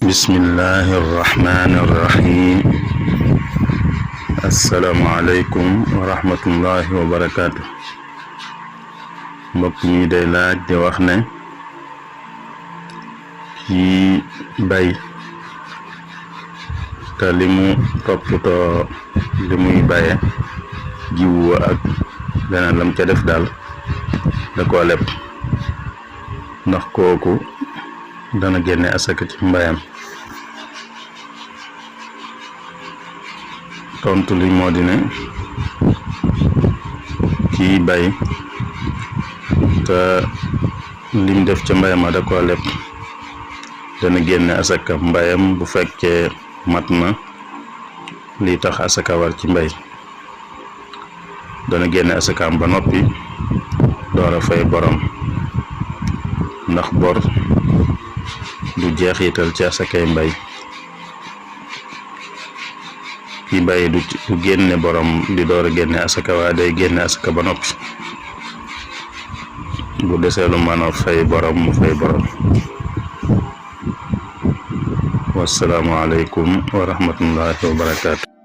bismillahi irrahmani irrahim asalaamualeykum wa rahmatullahi wa barakaatu. mbokk ñi day laaj di wax ne kii bay te li mu toppatoo li muy baye jiwu ak leneen lam ca def daal da koo leb ndax kooku dana génne asaka ci mbayam. tontu li moo di ne kii bay te lim def ca mbayam da koo leb dana génne asaka mbayam bu fekkee mat na li tax asaka war ci mbay. dana génne asakaam ba noppi door a fay borom ndax bor du jeexital ci asakay mbay. ki bay du génne borom di door a génne asaka waaye day génne asaka ba noppi bu desee lu mën a fay borom mu fay borom. wassalaamu aleykum wa rahmatullahi wa barakaatu.